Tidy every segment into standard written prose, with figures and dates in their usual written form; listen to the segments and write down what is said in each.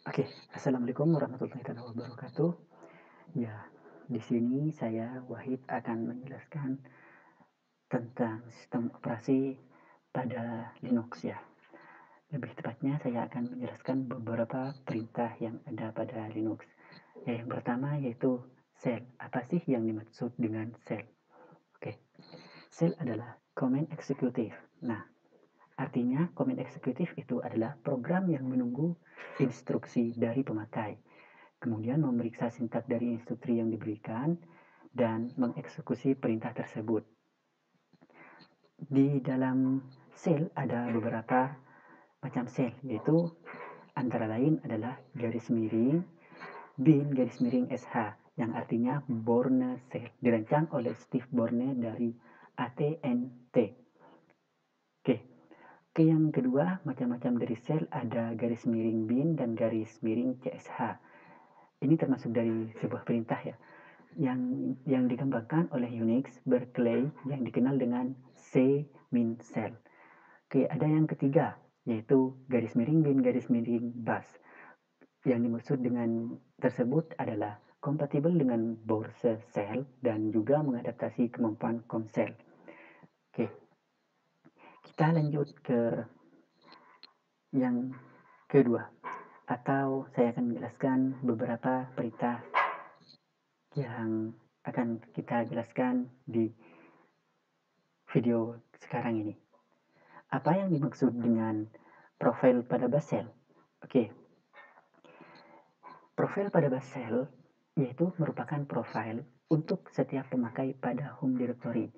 Oke, assalamualaikum warahmatullahi wabarakatuh. Ya, di sini saya Wahid akan menjelaskan tentang sistem operasi pada Linux ya. Lebih tepatnya saya akan menjelaskan beberapa perintah yang ada pada Linux. Ya, yang pertama yaitu shell. Apa sih yang dimaksud dengan shell? Oke, shell adalah command executive. Nah, artinya command executive itu adalah program yang menunggu instruksi dari pemakai, kemudian memeriksa sintak dari instruksi yang diberikan, dan mengeksekusi perintah tersebut. Di dalam shell ada beberapa macam shell, yaitu antara lain adalah garis miring bin garis miring sh, yang artinya Bourne Shell, dirancang oleh Steve Bourne dari AT&T. Oke, yang kedua, macam-macam dari shell ada garis miring bin dan garis miring csh. Ini termasuk dari sebuah perintah ya, yang dikembangkan oleh Unix Berkeley yang dikenal dengan C-min shell. Oke, ada yang ketiga, yaitu garis miring bin garis miring bash. Yang dimaksud dengan tersebut adalah kompatibel dengan Bourne shell dan juga mengadaptasi kemampuan COM shell. Oke, kita lanjut ke yang kedua, atau saya akan menjelaskan beberapa perintah yang akan kita jelaskan di video sekarang ini. Apa yang dimaksud dengan profil pada bash shell? Oke, profil pada bash shell yaitu merupakan profil untuk setiap pemakai pada home directory.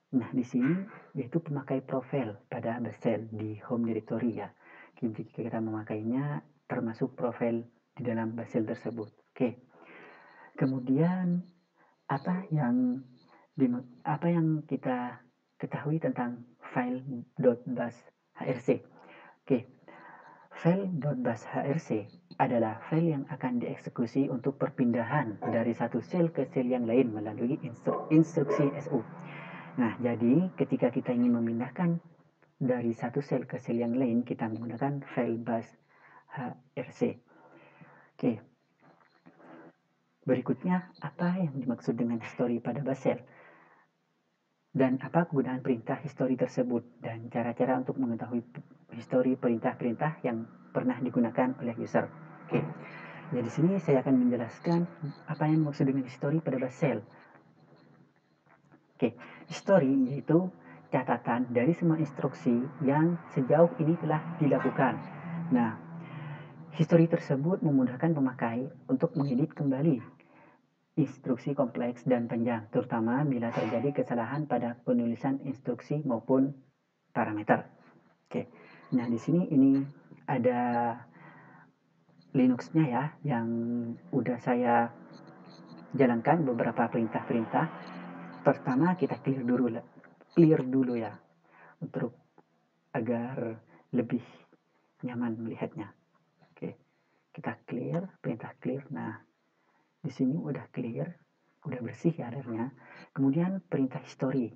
Nah, di sini yaitu pemakai profil pada bash shell di home directory ya. Jika kita memakainya termasuk profil di dalam bash shell tersebut. Oke. Kemudian apa yang kita ketahui tentang file.bash hrc? Oke, file.bash hrc adalah file yang akan dieksekusi untuk perpindahan dari satu shell ke shell yang lain melalui instruksi su. Nah, jadi ketika kita ingin memindahkan dari satu shell ke shell yang lain, kita menggunakan file bash hrc. Oke, berikutnya, apa yang dimaksud dengan history pada bash shell? Dan apa kegunaan perintah history tersebut? Dan cara-cara untuk mengetahui history perintah-perintah yang pernah digunakan oleh user. Oke, ya di sini saya akan menjelaskan apa yang dimaksud dengan history pada bash shell. Oke, history yaitu catatan dari semua instruksi yang sejauh ini telah dilakukan. Nah, history tersebut memudahkan pemakai untuk mengedit kembali instruksi kompleks dan panjang, terutama bila terjadi kesalahan pada penulisan instruksi maupun parameter. Oke, nah di sini ini ada Linux-nya ya, yang udah saya jalankan beberapa perintah-perintah. Pertama kita clear dulu ya, untuk agar lebih nyaman melihatnya. Oke, kita clear, perintah clear. Nah, di sini udah clear, udah bersih ya airnya. Kemudian perintah history,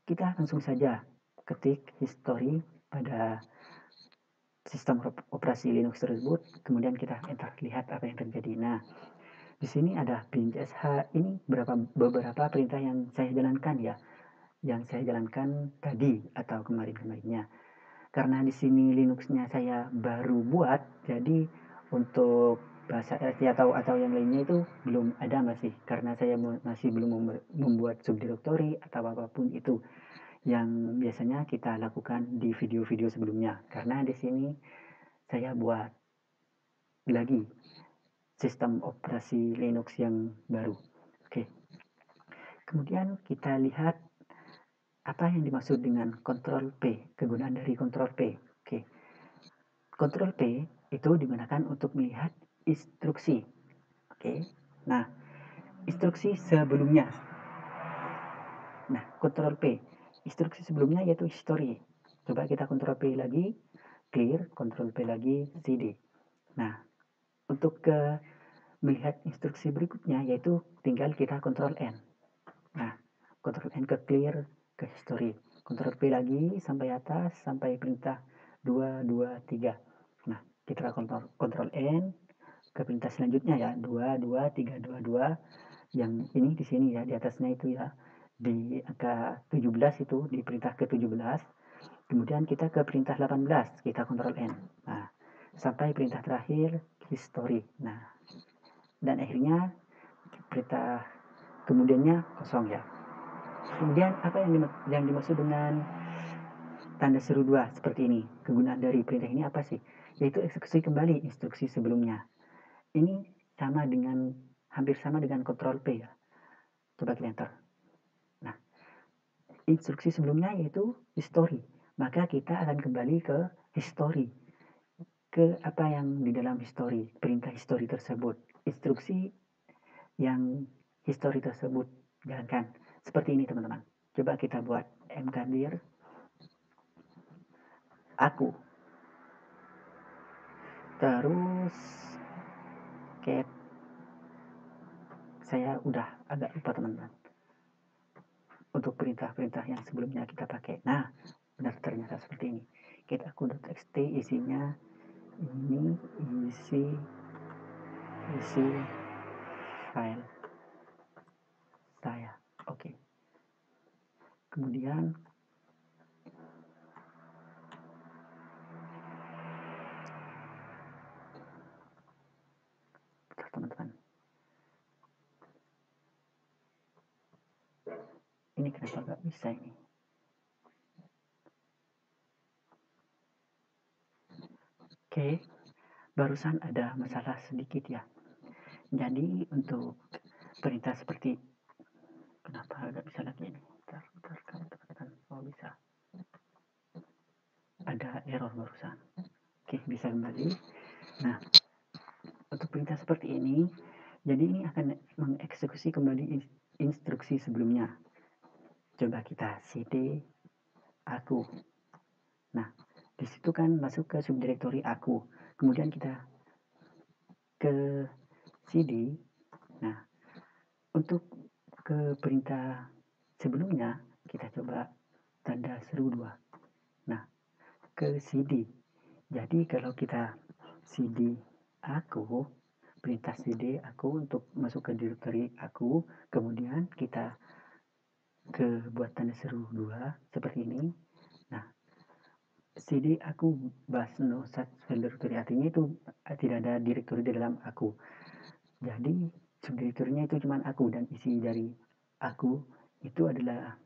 kita langsung saja ketik history pada sistem operasi Linux tersebut, kemudian kita enter, lihat apa yang terjadi. Nah, di sini ada bin sh, ini beberapa perintah yang saya jalankan ya, yang saya jalankan tadi atau kemarin-kemarinnya. Karena di sini Linux-nya saya baru buat, jadi untuk bahasa RT atau yang lainnya itu belum ada masih, karena saya masih belum membuat subdirectory atau apapun itu yang biasanya kita lakukan di video-video sebelumnya. Karena di sini saya buat lagi sistem operasi Linux yang baru. Oke. Kemudian kita lihat apa yang dimaksud dengan Ctrl P, kegunaan dari Ctrl P. Oke. Ctrl P itu digunakan untuk melihat instruksi. Oke. Nah, instruksi sebelumnya. Nah, Ctrl P. Instruksi sebelumnya yaitu history. Coba kita Ctrl P lagi, clear, Ctrl P lagi, CD. Nah, untuk melihat instruksi berikutnya yaitu tinggal kita Ctrl N. Nah, Ctrl N ke clear, ke history. Ctrl P lagi sampai atas, sampai perintah 2, 2, 3. Nah, kita kontrol N ke perintah selanjutnya ya, 22322, yang ini di sini ya, di atasnya itu ya, di angka 17 itu di perintah ke-17. Kemudian kita ke perintah 18, kita kontrol N. Nah, sampai perintah terakhir history. Nah, dan akhirnya perintah kemudiannya kosong ya. Kemudian apa yang dimaksud dengan tanda seru 2 seperti ini? Kegunaan dari perintah ini apa sih? Yaitu eksekusi kembali instruksi sebelumnya. Ini sama dengan, hampir sama dengan Ctrl P ya. Coba kita enter. Nah, instruksi sebelumnya yaitu history. Maka kita akan kembali ke history. Ke apa yang di dalam history, perintah history tersebut. Instruksi yang history tersebut jalankan. Seperti ini teman-teman. Coba kita buat mkdir aku. Terus cat, saya udah agak lupa teman-teman untuk perintah-perintah yang sebelumnya kita pakai. Nah, benar ternyata seperti ini. Cat aku.txt isinya ini isi file saya. Oke. Kemudian teman-teman, ini kenapa nggak bisa ini? Oke, barusan ada masalah sedikit ya. Jadi untuk perintah seperti, kenapa nggak bisa lagi ini? Bentar, oh bisa. Ada error barusan. Oke, bisa kembali. Nah, untuk perintah seperti ini, jadi ini akan mengeksekusi kembali instruksi sebelumnya. Coba kita cd aku. Nah, di situ kan masuk ke subdirektori aku. Kemudian kita ke cd. Nah, untuk ke perintah sebelumnya kita coba tanda seru 2. Nah, ke cd. Jadi kalau kita cd aku, perintah cd aku untuk masuk ke directory aku, kemudian kita ke buat tanda seru 2 seperti ini. Nah, cd aku bas no such file directory, artinya itu tidak ada directory di dalam aku. Jadi subdirektorinya itu cuma aku, dan isi dari aku itu adalah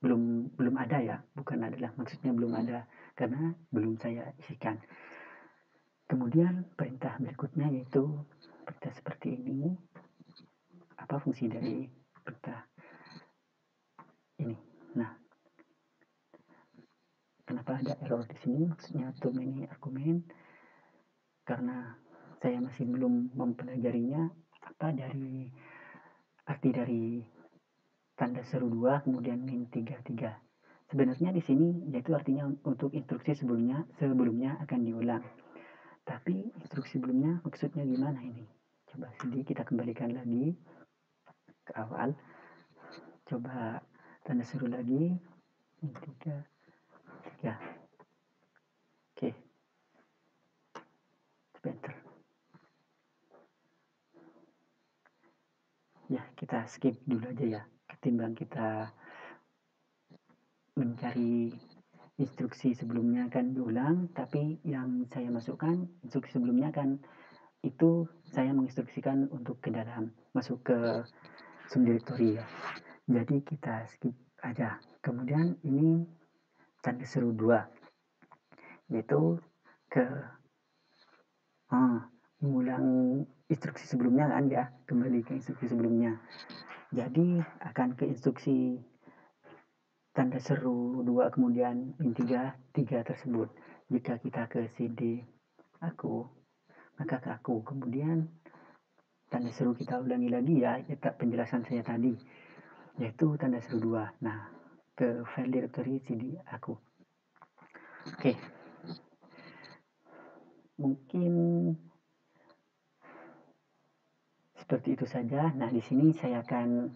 belum ada ya, bukan adalah, maksudnya belum ada karena belum saya isikan. Kemudian perintah berikutnya yaitu perintah seperti ini. Apa fungsi dari perintah ini? Nah, kenapa ada error di sini? Maksudnya too many argument, karena saya masih belum mempelajarinya apa dari arti dari tanda seru 2 kemudian min 33. Sebenarnya di sini yaitu artinya untuk instruksi sebelumnya akan diulang. Tapi instruksi sebelumnya maksudnya gimana ini? Coba sini kita kembalikan lagi ke awal. Coba tanda seru lagi. Min 3. Oke. Enter. Ya, kita skip dulu aja ya. Ketimbang kita mencari instruksi sebelumnya kan diulang, tapi yang saya masukkan instruksi sebelumnya kan itu saya menginstruksikan untuk ke dalam, masuk ke subdirektori ya. Jadi kita skip aja. Kemudian ini tanda seru 2 yaitu ke mengulang instruksi sebelumnya kan ya, kembali ke instruksi sebelumnya. Jadi akan ke instruksi tanda seru 2 kemudian min 3 tersebut. Jika kita ke cd aku, maka ke aku, kemudian tanda seru kita ulangi lagi ya, penjelasan saya tadi, yaitu tanda seru 2. Nah, ke file directory cd aku. Oke. Mungkin seperti itu saja. Nah, di sini saya akan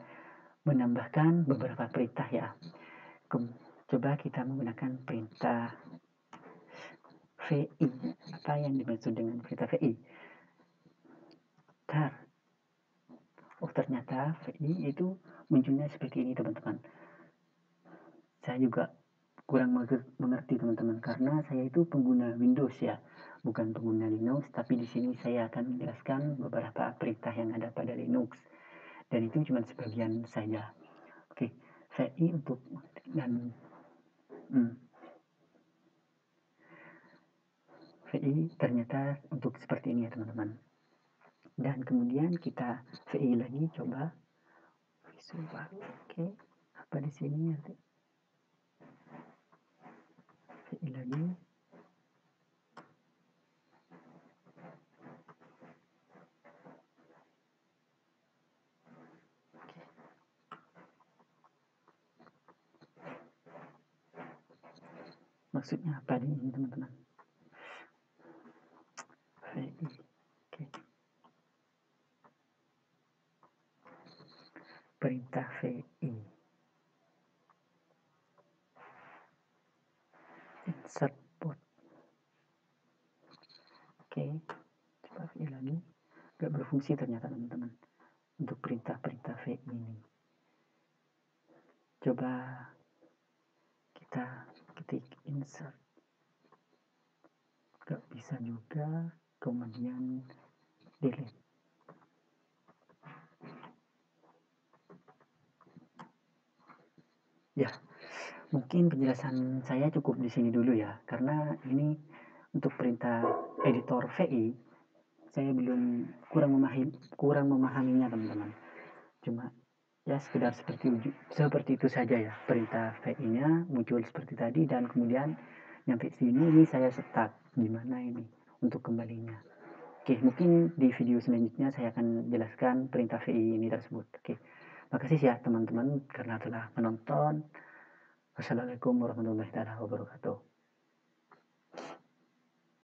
menambahkan beberapa perintah ya. Coba kita menggunakan perintah VI. Apa yang dimaksud dengan perintah VI? Ternyata VI itu munculnya seperti ini, teman-teman. Saya juga kurang mengerti, teman-teman, karena saya itu pengguna Windows ya, bukan pengguna Linux. Tapi di sini saya akan menjelaskan beberapa perintah yang ada pada Linux, dan itu cuma sebagian saja. Oke, VI untuk dan VI ternyata untuk seperti ini ya, teman-teman. Dan kemudian kita VI lagi, coba visual. Oke, apa di sini nanti VI lagi. Maksudnya apa ini, teman-teman? VI. Oke. Perintah VI. Insert bot. Oke, coba VI lagi. Gak berfungsi ternyata, teman-teman, untuk perintah-perintah VI ini. Coba kita ketik insert. Gak bisa juga. Kemudian delete. Ya, mungkin penjelasan saya cukup di sini dulu ya, karena ini untuk perintah editor VI saya kurang memahaminya, teman-teman. Cuma ya sekedar seperti itu saja ya, perintah VI-nya muncul seperti tadi, dan kemudian nyampe sini ini saya stuck. Gimana ini untuk kembalinya? Oke, mungkin di video selanjutnya saya akan jelaskan perintah VI ini tersebut. Oke, makasih ya teman-teman karena telah menonton. Wassalamualaikum warahmatullahi wabarakatuh.